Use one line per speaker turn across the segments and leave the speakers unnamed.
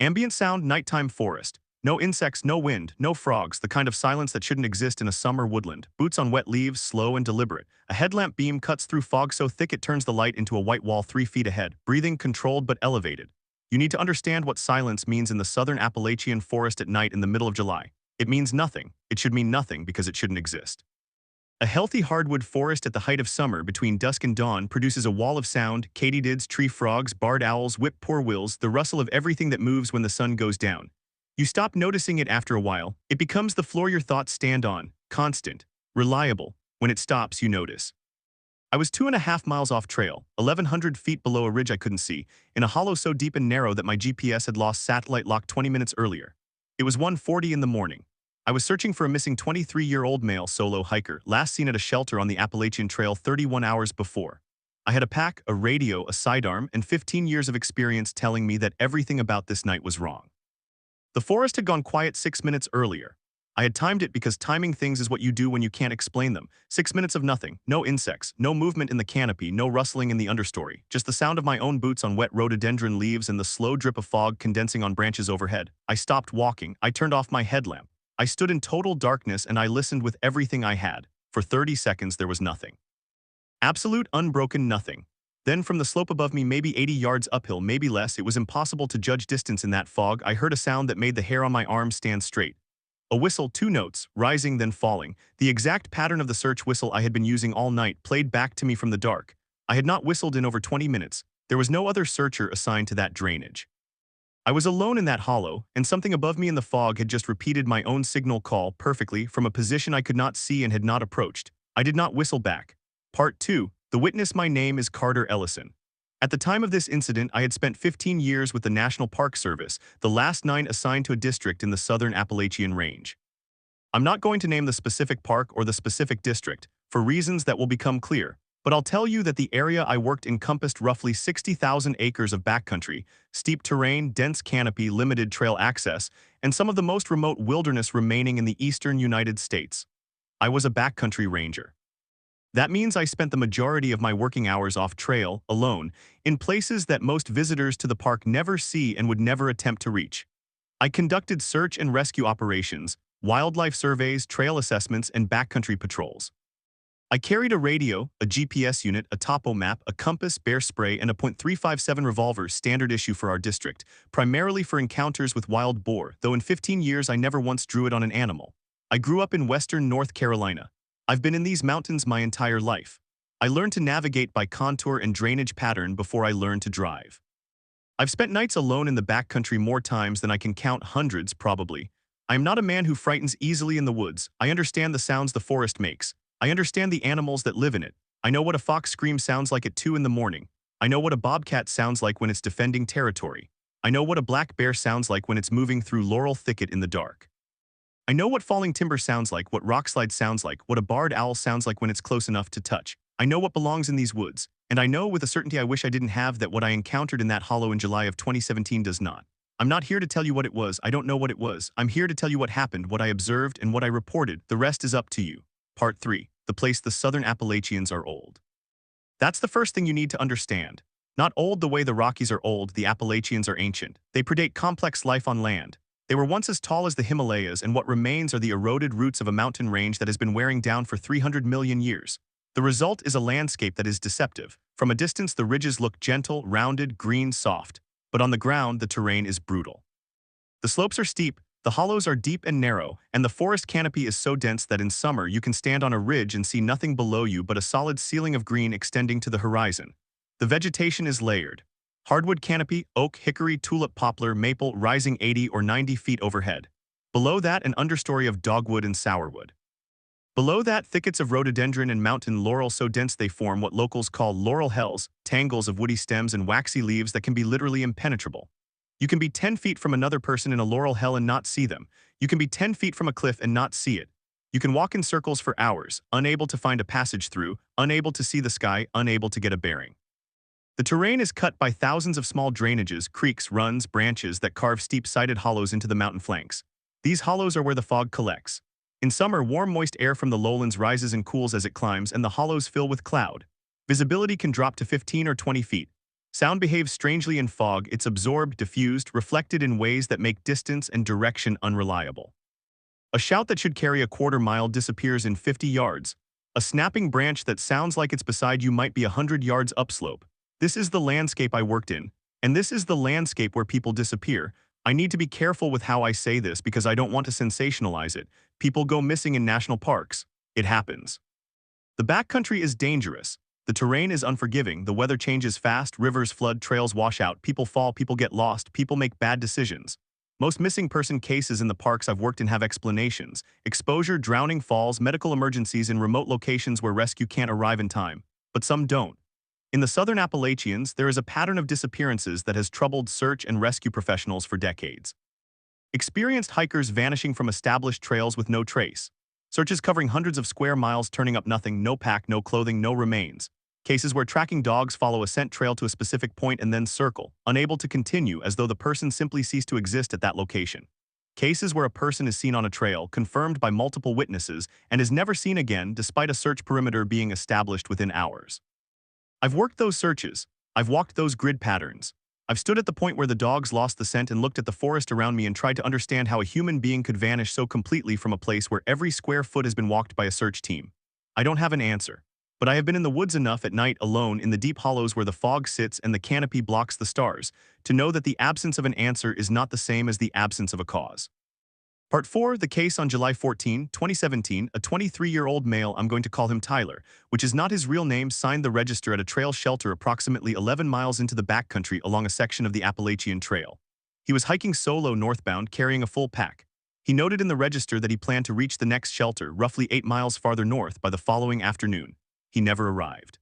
Ambient sound, nighttime forest. No insects, no wind, no frogs, the kind of silence that shouldn't exist in a summer woodland. Boots on wet leaves, slow and deliberate. A headlamp beam cuts through fog so thick it turns the light into a white wall 3 feet ahead. Breathing controlled but elevated. You need to understand what silence means in the southern Appalachian forest at night in the middle of July. It means nothing. It should mean nothing because it shouldn't exist. A healthy hardwood forest at the height of summer between dusk and dawn produces a wall of sound, katydids, tree frogs, barred owls, whip-poor-wills, the rustle of everything that moves when the sun goes down. You stop noticing it after a while. It becomes the floor your thoughts stand on, constant, reliable. When it stops, you notice. I was 2.5 miles off trail, 1,100 feet below a ridge I couldn't see, in a hollow so deep and narrow that my GPS had lost satellite lock 20 minutes earlier. It was 1:40 in the morning. I was searching for a missing 23-year-old male solo hiker, last seen at a shelter on the Appalachian Trail 31 hours before. I had a pack, a radio, a sidearm, and 15 years of experience telling me that everything about this night was wrong. The forest had gone quiet 6 minutes earlier. I had timed it because timing things is what you do when you can't explain them. 6 minutes of nothing, no insects, no movement in the canopy, no rustling in the understory, just the sound of my own boots on wet rhododendron leaves and the slow drip of fog condensing on branches overhead. I stopped walking. I turned off my headlamp. I stood in total darkness and I listened with everything I had. For 30 seconds there was nothing. Absolute unbroken nothing. Then from the slope above me, maybe 80 yards uphill, maybe less, it was impossible to judge distance in that fog, I heard a sound that made the hair on my arm stand straight. A whistle, 2 notes, rising then falling. The exact pattern of the search whistle I had been using all night played back to me from the dark. I had not whistled in over 20 minutes. There was no other searcher assigned to that drainage. I was alone in that hollow, and something above me in the fog had just repeated my own signal call perfectly from a position I could not see and had not approached. I did not whistle back. Part 2. The witness. My name is Carter Ellison. At the time of this incident, I had spent 15 years with the National Park Service, the last 9 assigned to a district in the southern Appalachian Range. I'm not going to name the specific park or the specific district, for reasons that will become clear. But I'll tell you that the area I worked encompassed roughly 60,000 acres of backcountry, steep terrain, dense canopy, limited trail access, and some of the most remote wilderness remaining in the eastern United States. I was a backcountry ranger. That means I spent the majority of my working hours off trail, alone, in places that most visitors to the park never see and would never attempt to reach. I conducted search and rescue operations, wildlife surveys, trail assessments, and backcountry patrols. I carried a radio, a GPS unit, a topo map, a compass, bear spray, and a .357 revolver, standard issue for our district, primarily for encounters with wild boar, though in 15 years I never once drew it on an animal. I grew up in western North Carolina. I've been in these mountains my entire life. I learned to navigate by contour and drainage pattern before I learned to drive. I've spent nights alone in the backcountry more times than I can count, hundreds probably. I am not a man who frightens easily in the woods. I understand the sounds the forest makes. I understand the animals that live in it. I know what a fox scream sounds like at 2 in the morning. I know what a bobcat sounds like when it's defending territory. I know what a black bear sounds like when it's moving through laurel thicket in the dark. I know what falling timber sounds like, what rockslide sounds like, what a barred owl sounds like when it's close enough to touch. I know what belongs in these woods, and I know with a certainty I wish I didn't have that what I encountered in that hollow in July of 2017 does not. I'm not here to tell you what it was. I don't know what it was. I'm here to tell you what happened, what I observed, and what I reported. The rest is up to you. Part 3. The place. The southern Appalachians are old. That's the first thing you need to understand. Not old the way the Rockies are old, the Appalachians are ancient. They predate complex life on land. They were once as tall as the Himalayas, and what remains are the eroded roots of a mountain range that has been wearing down for 300 million years. The result is a landscape that is deceptive. From a distance, the ridges look gentle, rounded, green, soft. But on the ground, the terrain is brutal. The slopes are steep, the hollows are deep and narrow, and the forest canopy is so dense that in summer you can stand on a ridge and see nothing below you but a solid ceiling of green extending to the horizon. The vegetation is layered. Hardwood canopy, oak, hickory, tulip, poplar, maple, rising 80 or 90 feet overhead. Below that, an understory of dogwood and sourwood. Below that, thickets of rhododendron and mountain laurel so dense they form what locals call laurel hells, tangles of woody stems and waxy leaves that can be literally impenetrable. You can be 10 feet from another person in a laurel hell and not see them. You can be 10 feet from a cliff and not see it. You can walk in circles for hours, unable to find a passage through, unable to see the sky, unable to get a bearing. The terrain is cut by thousands of small drainages, creeks, runs, branches that carve steep-sided hollows into the mountain flanks. These hollows are where the fog collects. In summer, warm, moist air from the lowlands rises and cools as it climbs, and the hollows fill with cloud. Visibility can drop to 15 or 20 feet. Sound behaves strangely in fog. It's absorbed, diffused, reflected in ways that make distance and direction unreliable. A shout that should carry a quarter mile disappears in 50 yards. A snapping branch that sounds like it's beside you might be 100 yards upslope. This is the landscape I worked in, and this is the landscape where people disappear. I need to be careful with how I say this because I don't want to sensationalize it. People go missing in national parks. It happens. The backcountry is dangerous. The terrain is unforgiving, the weather changes fast, rivers flood, trails wash out, people fall, people get lost, people make bad decisions. Most missing person cases in the parks I've worked in have explanations: exposure, drowning, falls, medical emergencies in remote locations where rescue can't arrive in time. But some don't. In the southern Appalachians, there is a pattern of disappearances that has troubled search and rescue professionals for decades. Experienced hikers vanishing from established trails with no trace. Searches covering hundreds of square miles turning up nothing, no pack, no clothing, no remains. Cases where tracking dogs follow a scent trail to a specific point and then circle, unable to continue as though the person simply ceased to exist at that location. Cases where a person is seen on a trail, confirmed by multiple witnesses, and is never seen again despite a search perimeter being established within hours. I've worked those searches. I've walked those grid patterns. I've stood at the point where the dogs lost the scent and looked at the forest around me and tried to understand how a human being could vanish so completely from a place where every square foot has been walked by a search team. I don't have an answer. But I have been in the woods enough at night alone in the deep hollows where the fog sits and the canopy blocks the stars to know that the absence of an answer is not the same as the absence of a cause. Part 4, the case on July 14, 2017, a 23-year-old male, I'm going to call him Tyler, which is not his real name, signed the register at a trail shelter approximately 11 miles into the backcountry along a section of the Appalachian Trail. He was hiking solo northbound carrying a full pack. He noted in the register that he planned to reach the next shelter, roughly 8 miles farther north, by the following afternoon. He never arrived.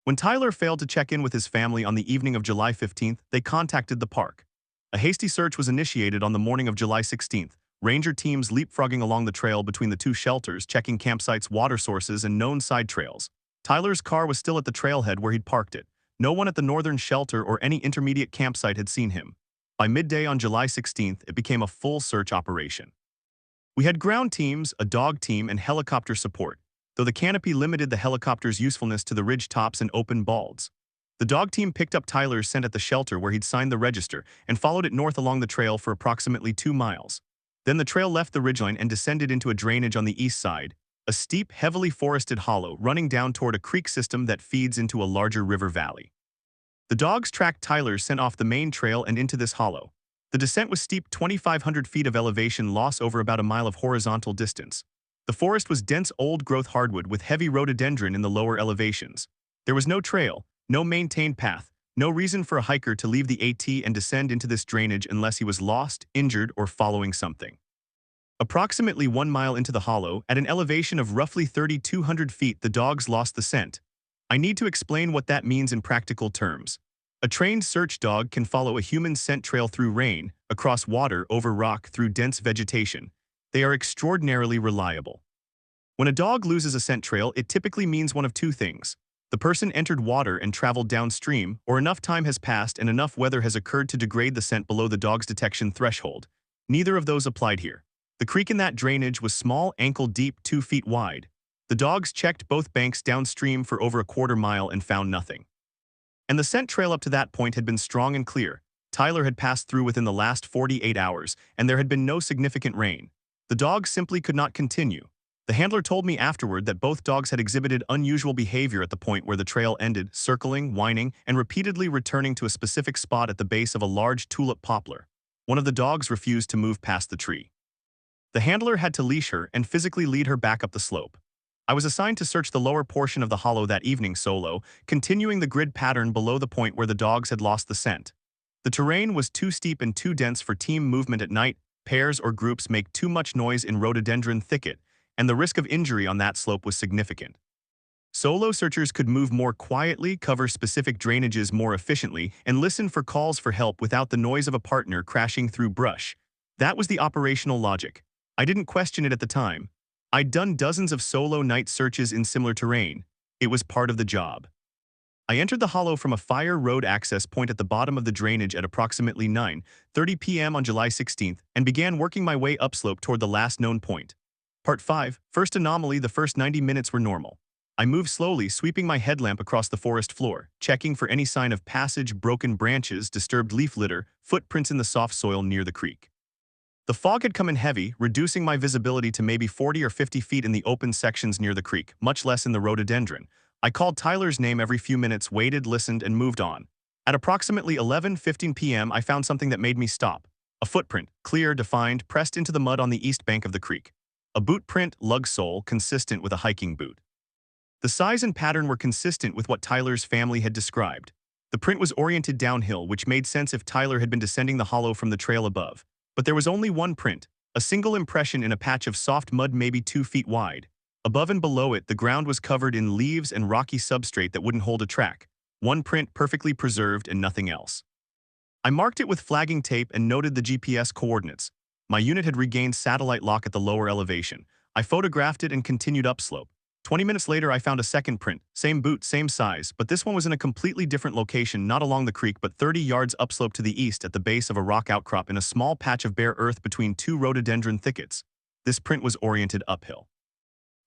When Tyler failed to check in with his family on the evening of July 15th, they contacted the park. A hasty search was initiated on the morning of July 16th, ranger teams leapfrogging along the trail between the two shelters, checking campsites, water sources, and known side trails. Tyler's car was still at the trailhead where he'd parked it. No one at the northern shelter or any intermediate campsite had seen him. By midday on July 16th, it became a full search operation. We had ground teams, a dog team, and helicopter support, though the canopy limited the helicopter's usefulness to the ridge tops and open balds. The dog team picked up Tyler's scent at the shelter where he'd signed the register and followed it north along the trail for approximately 2 miles. Then the trail left the ridgeline and descended into a drainage on the east side, a steep, heavily forested hollow running down toward a creek system that feeds into a larger river valley. The dogs tracked Tyler's scent off the main trail and into this hollow. The descent was steep, 2,500 feet of elevation loss over about a mile of horizontal distance. The forest was dense old-growth hardwood with heavy rhododendron in the lower elevations. There was no trail, no maintained path, no reason for a hiker to leave the AT and descend into this drainage unless he was lost, injured, or following something. Approximately 1 mile into the hollow, at an elevation of roughly 3,200 feet, the dogs lost the scent. I need to explain what that means in practical terms. A trained search dog can follow a human scent trail through rain, across water, over rock, through dense vegetation. They are extraordinarily reliable. When a dog loses a scent trail, it typically means one of two things. The person entered water and traveled downstream, or enough time has passed and enough weather has occurred to degrade the scent below the dog's detection threshold. Neither of those applied here. The creek in that drainage was small, ankle-deep, 2 feet wide. The dogs checked both banks downstream for over a quarter mile and found nothing. And the scent trail up to that point had been strong and clear. Tyler had passed through within the last 48 hours, and there had been no significant rain. The dogs simply could not continue. The handler told me afterward that both dogs had exhibited unusual behavior at the point where the trail ended, circling, whining, and repeatedly returning to a specific spot at the base of a large tulip poplar. One of the dogs refused to move past the tree. The handler had to leash her and physically lead her back up the slope. I was assigned to search the lower portion of the hollow that evening solo, continuing the grid pattern below the point where the dogs had lost the scent. The terrain was too steep and too dense for team movement at night. Pairs or groups make too much noise in rhododendron thicket, and the risk of injury on that slope was significant. Solo searchers could move more quietly, cover specific drainages more efficiently, and listen for calls for help without the noise of a partner crashing through brush. That was the operational logic. I didn't question it at the time. I'd done dozens of solo night searches in similar terrain. It was part of the job. I entered the hollow from a fire road access point at the bottom of the drainage at approximately 9:30 p.m. on July 16th and began working my way upslope toward the last known point. Part 5, First Anomaly. The first 90 minutes were normal. I moved slowly, sweeping my headlamp across the forest floor, checking for any sign of passage, broken branches, disturbed leaf litter, footprints in the soft soil near the creek. The fog had come in heavy, reducing my visibility to maybe 40 or 50 feet in the open sections near the creek, much less in the rhododendron. I called Tyler's name every few minutes, waited, listened, and moved on. At approximately 11:15 p.m., I found something that made me stop. A footprint, clear, defined, pressed into the mud on the east bank of the creek. A boot print, lug sole, consistent with a hiking boot. The size and pattern were consistent with what Tyler's family had described. The print was oriented downhill, which made sense if Tyler had been descending the hollow from the trail above. But there was only one print, a single impression in a patch of soft mud maybe 2 feet wide. Above and below it, the ground was covered in leaves and rocky substrate that wouldn't hold a track. One print perfectly preserved and nothing else. I marked it with flagging tape and noted the GPS coordinates. My unit had regained satellite lock at the lower elevation. I photographed it and continued upslope. 20 minutes later, I found a second print, same boot, same size, but this one was in a completely different location, not along the creek but 30 yards upslope to the east at the base of a rock outcrop in a small patch of bare earth between two rhododendron thickets. This print was oriented uphill.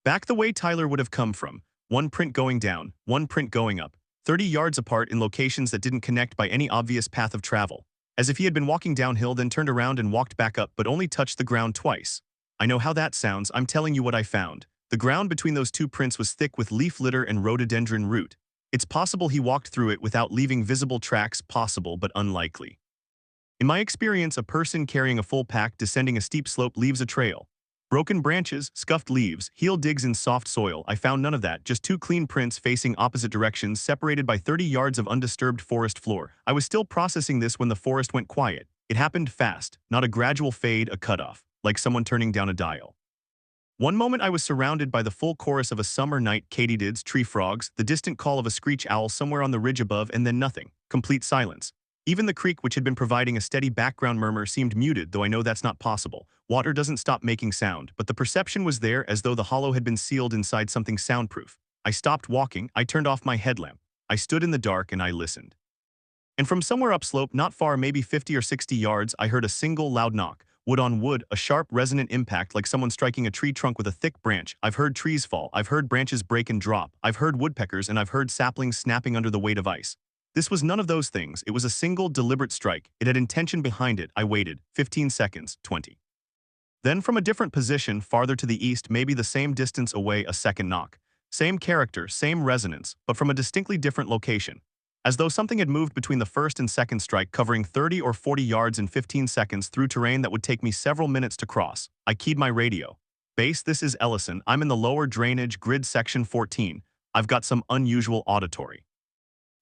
Back the way Tyler would have come from, one print going down, one print going up, 30 yards apart in locations that didn't connect by any obvious path of travel, as if he had been walking downhill then turned around and walked back up but only touched the ground twice. I know how that sounds, I'm telling you what I found. The ground between those two prints was thick with leaf litter and rhododendron root. It's possible he walked through it without leaving visible tracks, possible but unlikely. In my experience, a person carrying a full pack descending a steep slope leaves a trail. Broken branches, scuffed leaves, heel digs in soft soil, I found none of that, just two clean prints facing opposite directions separated by 30 yards of undisturbed forest floor. I was still processing this when the forest went quiet. It happened fast, not a gradual fade, a cutoff, like someone turning down a dial. One moment I was surrounded by the full chorus of a summer night, katydids, tree frogs, the distant call of a screech owl somewhere on the ridge above, and then nothing, complete silence. Even the creek, which had been providing a steady background murmur, seemed muted, though I know that's not possible. Water doesn't stop making sound, but the perception was there as though the hollow had been sealed inside something soundproof. I stopped walking, I turned off my headlamp. I stood in the dark and I listened. And from somewhere upslope, not far, maybe 50 or 60 yards, I heard a single loud knock. Wood on wood, a sharp, resonant impact like someone striking a tree trunk with a thick branch. I've heard trees fall, I've heard branches break and drop, I've heard woodpeckers, and I've heard saplings snapping under the weight of ice. This was none of those things. It was a single, deliberate strike. It had intention behind it. I waited. 15 seconds, 20. Then from a different position, farther to the east, maybe the same distance away, a second knock. Same character, same resonance, but from a distinctly different location. As though something had moved between the first and second strike, covering 30 or 40 yards in 15 seconds through terrain that would take me several minutes to cross. I keyed my radio. Base, this is Ellison. I'm in the lower drainage, grid section 14. I've got some unusual auditory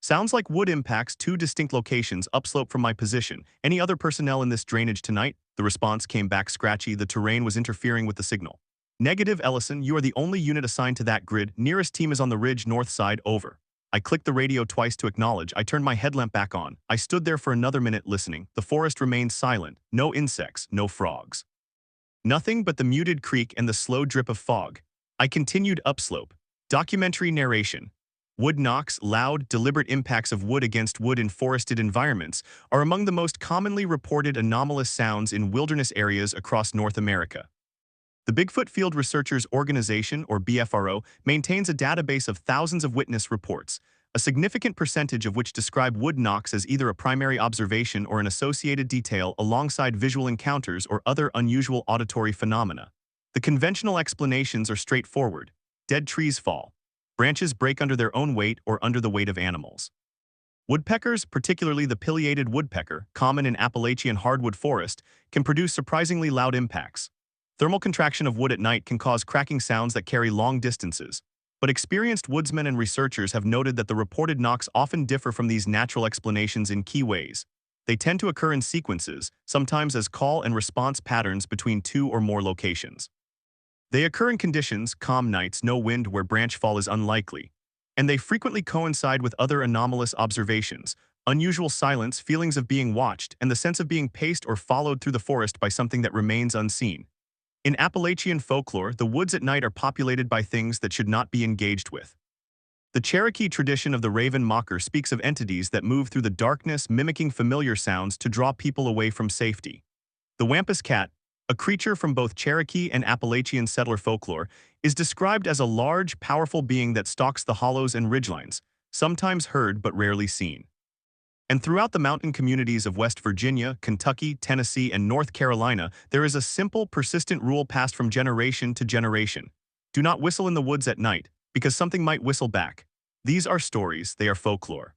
sounds like wood impacts, two distinct locations upslope from my position. Any other personnel in this drainage tonight? The response came back scratchy. The terrain was interfering with the signal. Negative, Ellison. You are the only unit assigned to that grid. Nearest team is on the ridge north side. Over. I clicked the radio twice to acknowledge. I turned my headlamp back on. I stood there for another minute listening. The forest remained silent. No insects, no frogs. Nothing but the muted creek and the slow drip of fog. I continued upslope. Documentary narration. Wood knocks, loud, deliberate impacts of wood against wood in forested environments, are among the most commonly reported anomalous sounds in wilderness areas across North America. The Bigfoot Field Researchers Organization, or BFRO, maintains a database of thousands of witness reports, a significant percentage of which describe wood knocks as either a primary observation or an associated detail alongside visual encounters or other unusual auditory phenomena. The conventional explanations are straightforward. Dead trees fall. Branches break under their own weight or under the weight of animals. Woodpeckers, particularly the pileated woodpecker, common in Appalachian hardwood forest, can produce surprisingly loud impacts. Thermal contraction of wood at night can cause cracking sounds that carry long distances, but experienced woodsmen and researchers have noted that the reported knocks often differ from these natural explanations in key ways. They tend to occur in sequences, sometimes as call and response patterns between two or more locations. They occur in conditions, calm nights, no wind where branch fall is unlikely, and they frequently coincide with other anomalous observations, unusual silence, feelings of being watched, and the sense of being paced or followed through the forest by something that remains unseen. In Appalachian folklore, the woods at night are populated by things that should not be engaged with. The Cherokee tradition of the raven mocker speaks of entities that move through the darkness, mimicking familiar sounds to draw people away from safety. The Wampus cat, a creature from both Cherokee and Appalachian settler folklore, is described as a large, powerful being that stalks the hollows and ridgelines, sometimes heard but rarely seen. And throughout the mountain communities of West Virginia, Kentucky, Tennessee, and North Carolina, there is a simple, persistent rule passed from generation to generation. Do not whistle in the woods at night, because something might whistle back. These are stories, they are folklore.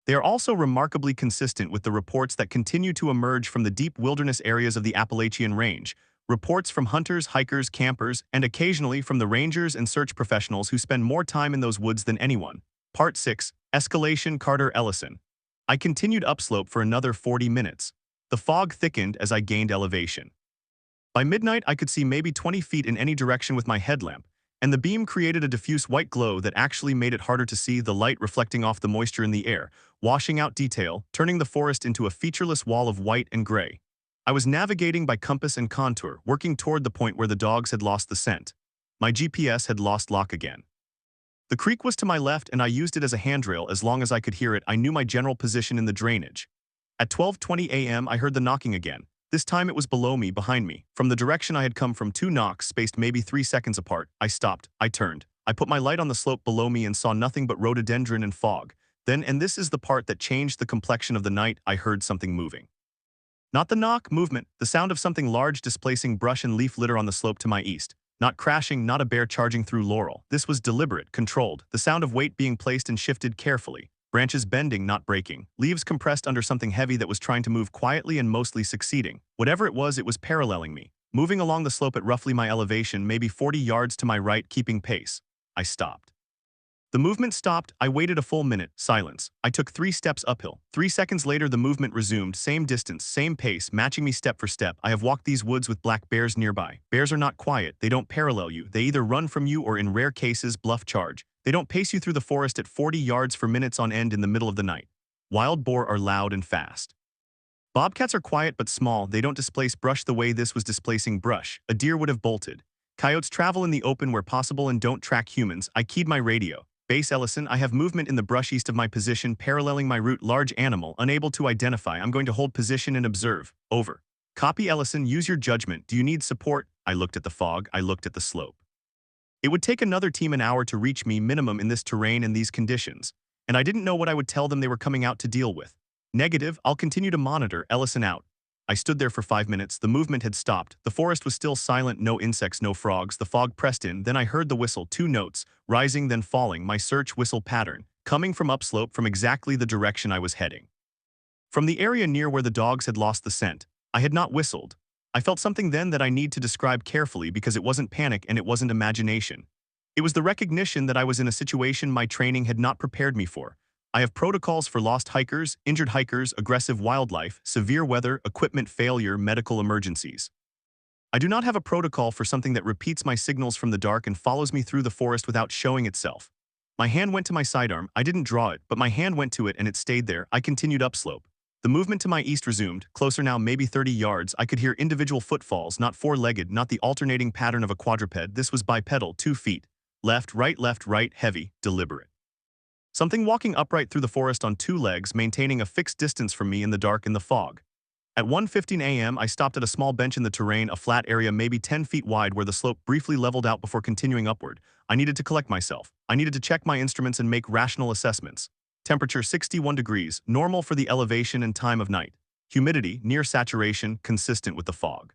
They are also remarkably consistent with the reports that continue to emerge from the deep wilderness areas of the Appalachian Range, reports from hunters, hikers, campers, and occasionally from the rangers and search professionals who spend more time in those woods than anyone. Part 6. Escalation. Carter Ellison. I continued upslope for another 40 minutes. The fog thickened as I gained elevation. By midnight, I could see maybe 20 feet in any direction with my headlamp, and the beam created a diffuse white glow that actually made it harder to see, the light reflecting off the moisture in the air, washing out detail, turning the forest into a featureless wall of white and gray. I was navigating by compass and contour, working toward the point where the dogs had lost the scent. My GPS had lost lock again. The creek was to my left and I used it as a handrail as long as I could hear it. I knew my general position in the drainage. At 12:20 a.m. I heard the knocking again. This time it was below me, behind me. From the direction I had come from, 2 knocks spaced maybe 3 seconds apart. I stopped. I turned. I put my light on the slope below me and saw nothing but rhododendron and fog. Then, and this is the part that changed the complexion of the night, I heard something moving. Not the knock, movement, the sound of something large displacing brush and leaf litter on the slope to my east. Not crashing, not a bear charging through laurel. This was deliberate, controlled, the sound of weight being placed and shifted carefully. Branches bending, not breaking. Leaves compressed under something heavy that was trying to move quietly and mostly succeeding. Whatever it was paralleling me, moving along the slope at roughly my elevation, maybe 40 yards to my right, keeping pace. I stopped. The movement stopped. I waited a full minute. Silence. I took 3 steps uphill. 3 seconds later, the movement resumed. Same distance, same pace, matching me step for step. I have walked these woods with black bears nearby. Bears are not quiet. They don't parallel you. They either run from you or, in rare cases, bluff charge. They don't pace you through the forest at 40 yards for minutes on end in the middle of the night. Wild boar are loud and fast. Bobcats are quiet but small. They don't displace brush the way this was displacing brush. A deer would have bolted. Coyotes travel in the open where possible and don't track humans. I keyed my radio. Base Ellison, I have movement in the brush east of my position, paralleling my route. Large animal, unable to identify. I'm going to hold position and observe. Over. Copy Ellison, use your judgment. Do you need support? I looked at the fog. I looked at the slope. It would take another team an hour to reach me minimum in this terrain and these conditions, and I didn't know what I would tell them they were coming out to deal with. Negative, I'll continue to monitor. Ellison out. I stood there for 5 minutes. The movement had stopped. The forest was still silent. No insects, no frogs. The fog pressed in. Then I heard the whistle. 2 notes, rising then falling. My search whistle pattern, coming from upslope from exactly the direction I was heading. From the area near where the dogs had lost the scent. I had not whistled. I felt something then that I need to describe carefully because it wasn't panic and it wasn't imagination. It was the recognition that I was in a situation my training had not prepared me for. I have protocols for lost hikers, injured hikers, aggressive wildlife, severe weather, equipment failure, medical emergencies. I do not have a protocol for something that repeats my signals from the dark and follows me through the forest without showing itself. My hand went to my sidearm. I didn't draw it, but my hand went to it and it stayed there. I continued upslope. The movement to my east resumed, closer now, maybe 30 yards. I could hear individual footfalls, not four-legged, not the alternating pattern of a quadruped. This was bipedal, 2 feet. Left, right, heavy, deliberate. Something walking upright through the forest on 2 legs, maintaining a fixed distance from me in the dark and the fog. At 1:15 a.m., I stopped at a small bench in the terrain, a flat area maybe 10 feet wide where the slope briefly leveled out before continuing upward. I needed to collect myself. I needed to check my instruments and make rational assessments. Temperature 61 degrees, normal for the elevation and time of night. Humidity, near saturation, consistent with the fog.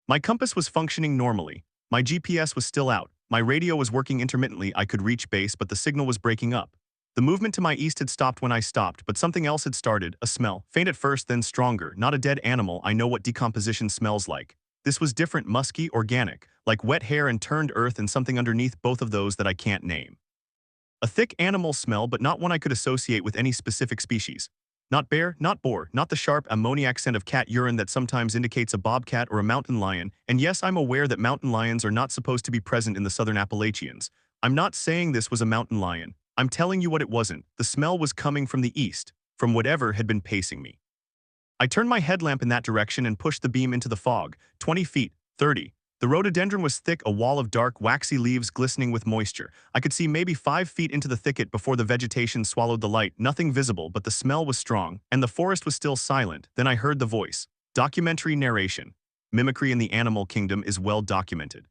My compass was functioning normally. My GPS was still out. My radio was working intermittently. I could reach base, but the signal was breaking up. The movement to my east had stopped when I stopped, but something else had started, a smell. Faint at first, then stronger. Not a dead animal. I know what decomposition smells like. This was different, musky, organic, like wet hair and turned earth and something underneath both of those that I can't name. A thick animal smell, but not one I could associate with any specific species. Not bear, not boar, not the sharp ammoniac scent of cat urine that sometimes indicates a bobcat or a mountain lion, and yes, I'm aware that mountain lions are not supposed to be present in the southern Appalachians. I'm not saying this was a mountain lion. I'm telling you what it wasn't. The smell was coming from the east, from whatever had been pacing me. I turned my headlamp in that direction and pushed the beam into the fog, 20 feet, 30. The rhododendron was thick, a wall of dark, waxy leaves glistening with moisture. I could see maybe 5 feet into the thicket before the vegetation swallowed the light. Nothing visible, but the smell was strong, and the forest was still silent. Then I heard the voice. Documentary narration. mimicry in the animal kingdom is well documented.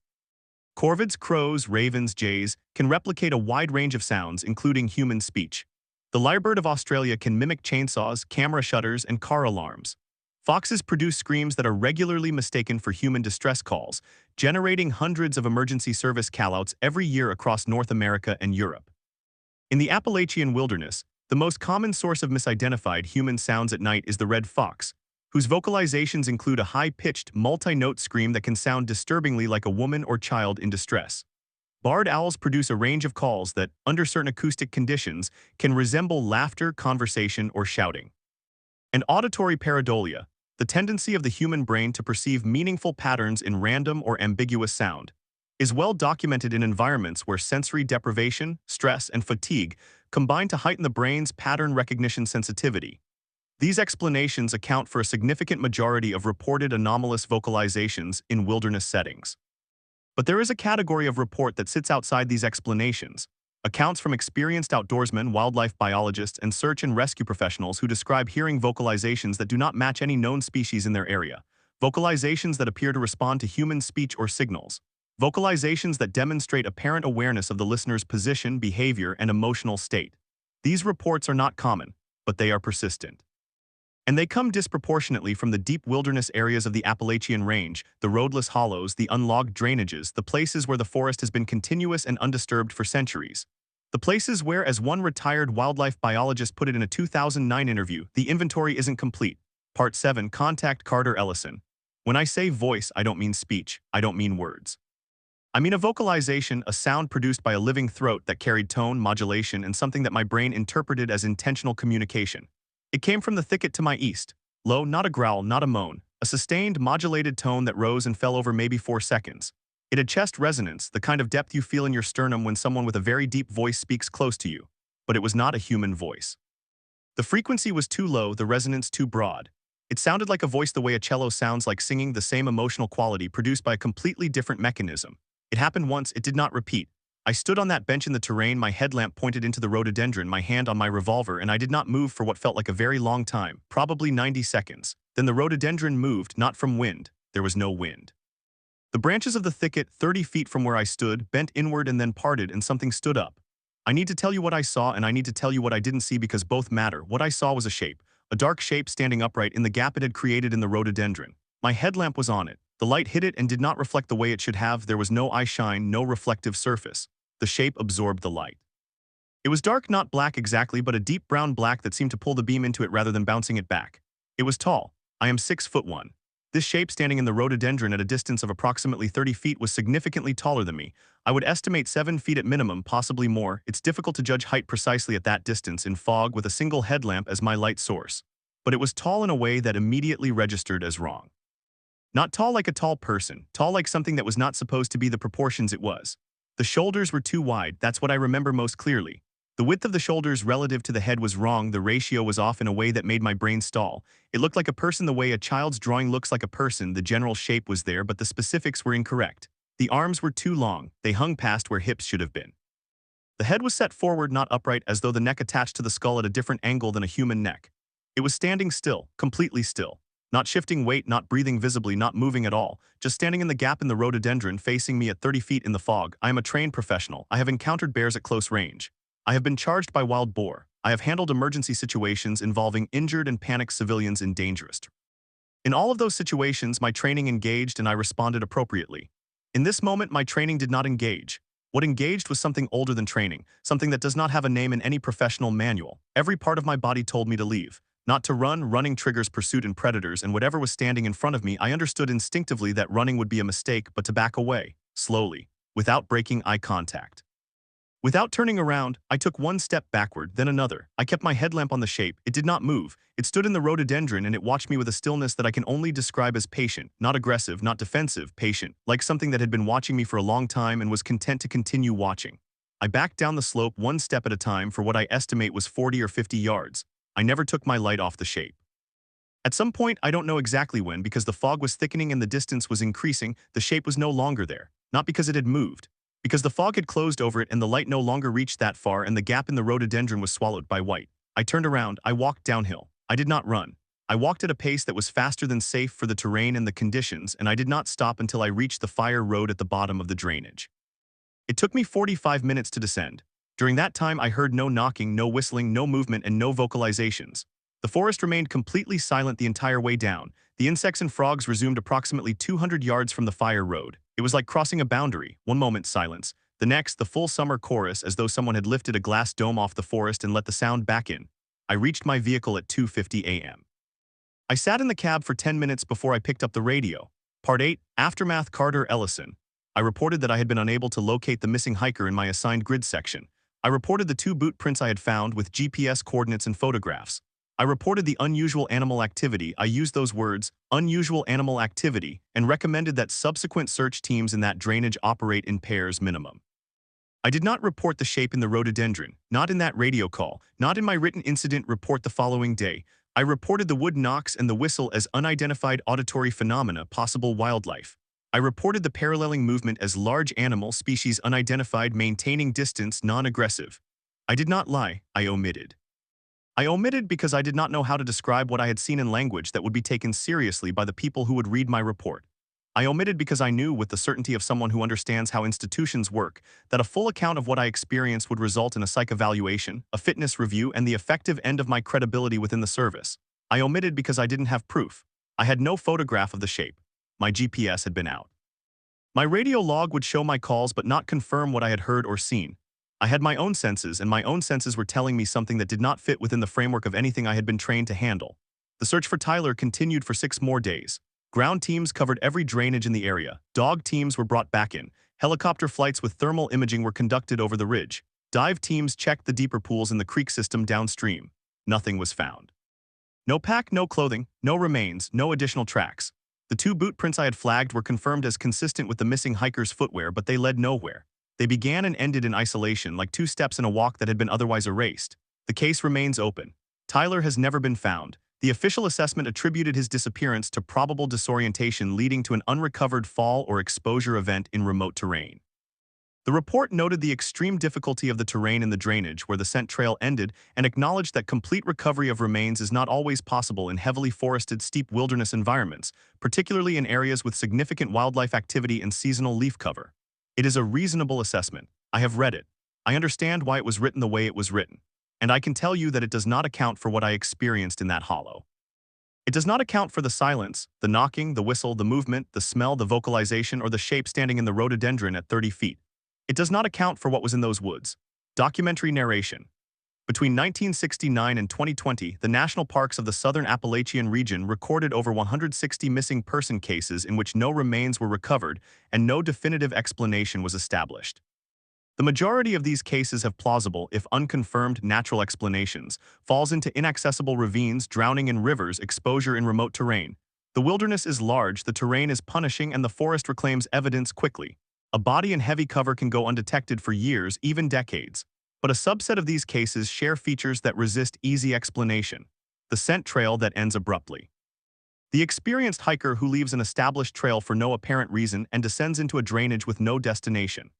Corvids, crows, ravens, jays can replicate a wide range of sounds, including human speech. The lyrebird of Australia can mimic chainsaws, camera shutters, and car alarms. Foxes produce screams that are regularly mistaken for human distress calls, generating hundreds of emergency service callouts every year across North America and Europe. In the Appalachian wilderness, the most common source of misidentified human sounds at night is the red fox, whose vocalizations include a high-pitched, multi-note scream that can sound disturbingly like a woman or child in distress. Barred owls produce a range of calls that, under certain acoustic conditions, can resemble laughter, conversation, or shouting. And auditory pareidolia, the tendency of the human brain to perceive meaningful patterns in random or ambiguous sound, is well documented in environments where sensory deprivation, stress, and fatigue combine to heighten the brain's pattern recognition sensitivity. These explanations account for a significant majority of reported anomalous vocalizations in wilderness settings. But there is a category of report that sits outside these explanations: accounts from experienced outdoorsmen, wildlife biologists, and search and rescue professionals who describe hearing vocalizations that do not match any known species in their area, vocalizations that appear to respond to human speech or signals, vocalizations that demonstrate apparent awareness of the listener's position, behavior, and emotional state. These reports are not common, but they are persistent. And they come disproportionately from the deep wilderness areas of the Appalachian Range, the roadless hollows, the unlogged drainages, the places where the forest has been continuous and undisturbed for centuries. The places where, as one retired wildlife biologist put it in a 2009 interview, the inventory isn't complete. Part 7, Contact Carter Ellison. When I say voice, I don't mean speech, I don't mean words. I mean a vocalization, a sound produced by a living throat that carried tone, modulation, and something that my brain interpreted as intentional communication. It came from the thicket to my east. Low, not a growl, not a moan. A sustained, modulated tone that rose and fell over maybe 4 seconds. It had chest resonance, the kind of depth you feel in your sternum when someone with a very deep voice speaks close to you. But it was not a human voice. The frequency was too low, the resonance too broad. It sounded like a voice the way a cello sounds, like singing, the same emotional quality produced by a completely different mechanism. It happened once, it did not repeat. I stood on that bench in the terrain, my headlamp pointed into the rhododendron, my hand on my revolver, and I did not move for what felt like a very long time, probably 90 seconds. Then the rhododendron moved, not from wind. There was no wind. The branches of the thicket, 30 feet from where I stood, bent inward and then parted, and something stood up. I need to tell you what I saw, and I need to tell you what I didn't see, because both matter. What I saw was a dark shape standing upright in the gap it had created in the rhododendron. My headlamp was on it. The light hit it and did not reflect the way it should have. There was no eye shine, no reflective surface. The shape absorbed the light. It was dark, not black exactly, but a deep brown black that seemed to pull the beam into it rather than bouncing it back. It was tall. I am 6'1". This shape standing in the rhododendron at a distance of approximately 30 feet was significantly taller than me. I would estimate 7 feet at minimum, possibly more. It's difficult to judge height precisely at that distance in fog with a single headlamp as my light source. But it was tall in a way that immediately registered as wrong. Not tall like a tall person, tall like something that was not supposed to be the proportions it was. The shoulders were too wide, that's what I remember most clearly. The width of the shoulders relative to the head was wrong, the ratio was off in a way that made my brain stall. It looked like a person the way a child's drawing looks like a person, the general shape was there, but the specifics were incorrect. The arms were too long, they hung past where hips should have been. The head was set forward, not upright, as though the neck attached to the skull at a different angle than a human neck. It was standing still, completely still. Not shifting weight, not breathing visibly, not moving at all, just standing in the gap in the rhododendron facing me at 30 feet in the fog. I am a trained professional. I have encountered bears at close range. I have been charged by wild boar. I have handled emergency situations involving injured and panicked civilians in dangerous. In all of those situations, my training engaged and I responded appropriately. In this moment, my training did not engage. What engaged was something older than training, something that does not have a name in any professional manual. Every part of my body told me to leave. Not to run, running triggers pursuit and predators, and whatever was standing in front of me, I understood instinctively that running would be a mistake, but to back away, slowly, without breaking eye contact. Without turning around, I took one step backward, then another. I kept my headlamp on the shape. It did not move. It stood in the rhododendron and it watched me with a stillness that I can only describe as patient, not aggressive, not defensive, patient, like something that had been watching me for a long time and was content to continue watching. I backed down the slope one step at a time for what I estimate was 40 or 50 yards. I never took my light off the shape. At some point, I don't know exactly when, because the fog was thickening and the distance was increasing, the shape was no longer there. Not because it had moved. Because the fog had closed over it and the light no longer reached that far and the gap in the rhododendron was swallowed by white. I turned around, I walked downhill. I did not run. I walked at a pace that was faster than safe for the terrain and the conditions, and I did not stop until I reached the fire road at the bottom of the drainage. It took me 45 minutes to descend. During that time, I heard no knocking, no whistling, no movement, and no vocalizations. The forest remained completely silent the entire way down. The insects and frogs resumed approximately 200 yards from the fire road. It was like crossing a boundary. One moment, silence. The next, the full summer chorus, as though someone had lifted a glass dome off the forest and let the sound back in. I reached my vehicle at 2:50 a.m. I sat in the cab for 10 minutes before I picked up the radio. Part 8, Aftermath. Carter Ellison. I reported that I had been unable to locate the missing hiker in my assigned grid section. I reported the 2 boot prints I had found with GPS coordinates and photographs. I reported the unusual animal activity. I used those words, unusual animal activity, and recommended that subsequent search teams in that drainage operate in pairs minimum. I did not report the shape in the rhododendron, not in that radio call, not in my written incident report the following day. I reported the wood knocks and the whistle as unidentified auditory phenomena, possible wildlife. I reported the paralleling movement as large animal species unidentified, maintaining distance, non-aggressive. I did not lie, I omitted. I omitted because I did not know how to describe what I had seen in language that would be taken seriously by the people who would read my report. I omitted because I knew with the certainty of someone who understands how institutions work that a full account of what I experienced would result in a psych evaluation, a fitness review, and the effective end of my credibility within the service. I omitted because I didn't have proof. I had no photograph of the shape. My GPS had been out. My radio log would show my calls but not confirm what I had heard or seen. I had my own senses, and my own senses were telling me something that did not fit within the framework of anything I had been trained to handle. The search for Tyler continued for 6 more days. Ground teams covered every drainage in the area. Dog teams were brought back in. Helicopter flights with thermal imaging were conducted over the ridge. Dive teams checked the deeper pools in the creek system downstream. Nothing was found. No pack, no clothing, no remains, no additional tracks. The 2 boot prints I had flagged were confirmed as consistent with the missing hiker's footwear, but they led nowhere. They began and ended in isolation, like 2 steps in a walk that had been otherwise erased. The case remains open. Tyler has never been found. The official assessment attributed his disappearance to probable disorientation leading to an unrecovered fall or exposure event in remote terrain. The report noted the extreme difficulty of the terrain in the drainage where the scent trail ended and acknowledged that complete recovery of remains is not always possible in heavily forested, steep wilderness environments, particularly in areas with significant wildlife activity and seasonal leaf cover. It is a reasonable assessment. I have read it. I understand why it was written the way it was written. And I can tell you that it does not account for what I experienced in that hollow. It does not account for the silence, the knocking, the whistle, the movement, the smell, the vocalization, or the shape standing in the rhododendron at 30 feet. It does not account for what was in those woods. Documentary narration. Between 1969 and 2020, the national parks of the southern Appalachian region recorded over 160 missing person cases in which no remains were recovered and no definitive explanation was established. The majority of these cases have plausible, if unconfirmed, natural explanations, falls into inaccessible ravines, drowning in rivers, exposure in remote terrain. The wilderness is large, the terrain is punishing, and the forest reclaims evidence quickly. A body in heavy cover can go undetected for years, even decades. But a subset of these cases share features that resist easy explanation. The scent trail that ends abruptly. The experienced hiker who leaves an established trail for no apparent reason and descends into a drainage with no destination.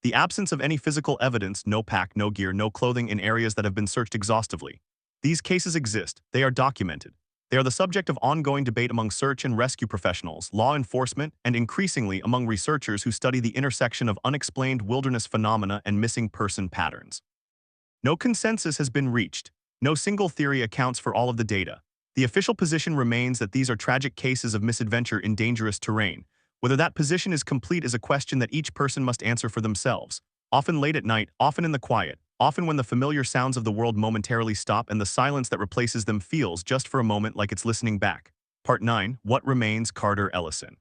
The absence of any physical evidence, no pack, no gear, no clothing in areas that have been searched exhaustively. These cases exist, they are documented. They are the subject of ongoing debate among search and rescue professionals, law enforcement, and increasingly among researchers who study the intersection of unexplained wilderness phenomena and missing person patterns. No consensus has been reached. No single theory accounts for all of the data. The official position remains that these are tragic cases of misadventure in dangerous terrain. Whether that position is complete is a question that each person must answer for themselves. Often late at night, often in the quiet, often when the familiar sounds of the world momentarily stop and the silence that replaces them feels just for a moment like it's listening back. Part 9, What Remains? Carter Ellison.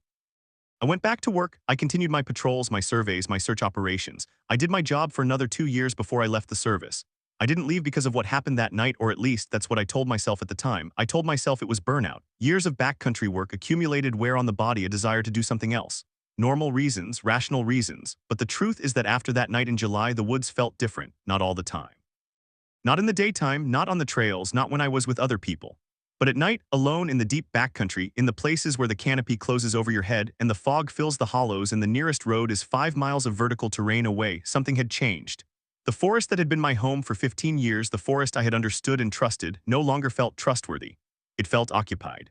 I went back to work. I continued my patrols, my surveys, my search operations. I did my job for another 2 years before I left the service. I didn't leave because of what happened that night, or at least that's what I told myself at the time. I told myself it was burnout. Years of backcountry work accumulated wear on the body, a desire to do something else. Normal reasons, rational reasons. But the truth is that after that night in July, the woods felt different, not all the time. Not in the daytime, not on the trails, not when I was with other people. But at night, alone in the deep backcountry, in the places where the canopy closes over your head and the fog fills the hollows and the nearest road is 5 miles of vertical terrain away, something had changed. The forest that had been my home for 15 years, the forest I had understood and trusted, no longer felt trustworthy. It felt occupied.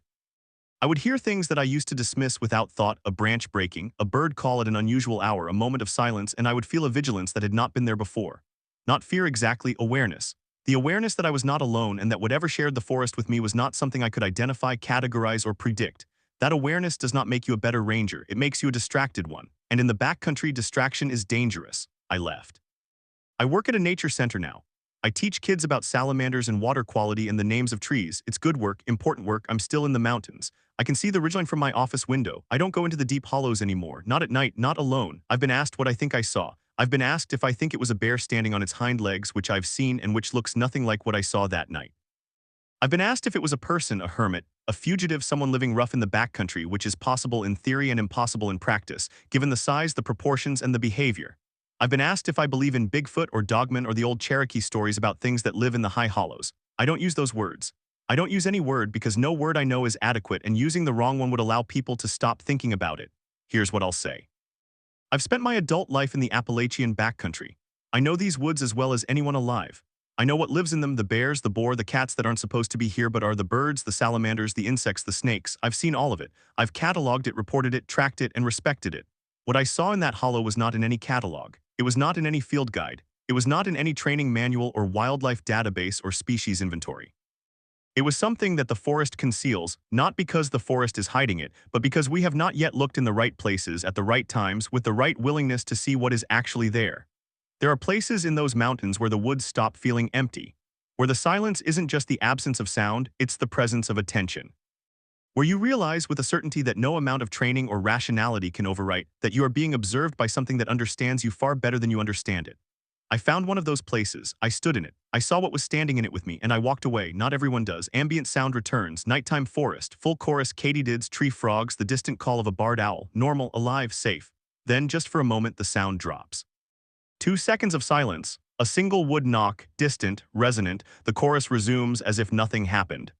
I would hear things that I used to dismiss without thought, a branch breaking, a bird call at an unusual hour, a moment of silence, and I would feel a vigilance that had not been there before. Not fear exactly, awareness. The awareness that I was not alone and that whatever shared the forest with me was not something I could identify, categorize, or predict. That awareness does not make you a better ranger, it makes you a distracted one. And in the backcountry, distraction is dangerous. I left. I work at a nature center now. I teach kids about salamanders and water quality and the names of trees. It's good work, important work. I'm still in the mountains. I can see the ridgeline from my office window. I don't go into the deep hollows anymore. Not at night, not alone. I've been asked what I think I saw. I've been asked if I think it was a bear standing on its hind legs, which I've seen and which looks nothing like what I saw that night. I've been asked if it was a person, a hermit, a fugitive, someone living rough in the backcountry, which is possible in theory and impossible in practice, given the size, the proportions, and the behavior. I've been asked if I believe in Bigfoot or Dogman or the old Cherokee stories about things that live in the high hollows. I don't use those words. I don't use any word because no word I know is adequate, and using the wrong one would allow people to stop thinking about it. Here's what I'll say. I've spent my adult life in the Appalachian Backcountry. I know these woods as well as anyone alive. I know what lives in them, the bears, the boar, the cats that aren't supposed to be here but are, the birds, the salamanders, the insects, the snakes. I've seen all of it. I've cataloged it, reported it, tracked it, and respected it. What I saw in that hollow was not in any catalog. It was not in any field guide. It was not in any training manual or wildlife database or species inventory. It was something that the forest conceals, not because the forest is hiding it, but because we have not yet looked in the right places at the right times with the right willingness to see what is actually there. There are places in those mountains where the woods stop feeling empty, where the silence isn't just the absence of sound, it's the presence of attention. Where you realize with a certainty that no amount of training or rationality can overwrite that you are being observed by something that understands you far better than you understand it. I found one of those places, I stood in it, I saw what was standing in it with me, and I walked away. Not everyone does. Ambient sound returns, nighttime forest, full chorus, katydids, tree frogs, the distant call of a barred owl, normal, alive, safe. Then, just for a moment, the sound drops. 2 seconds of silence, a single wood knock, distant, resonant, the chorus resumes as if nothing happened.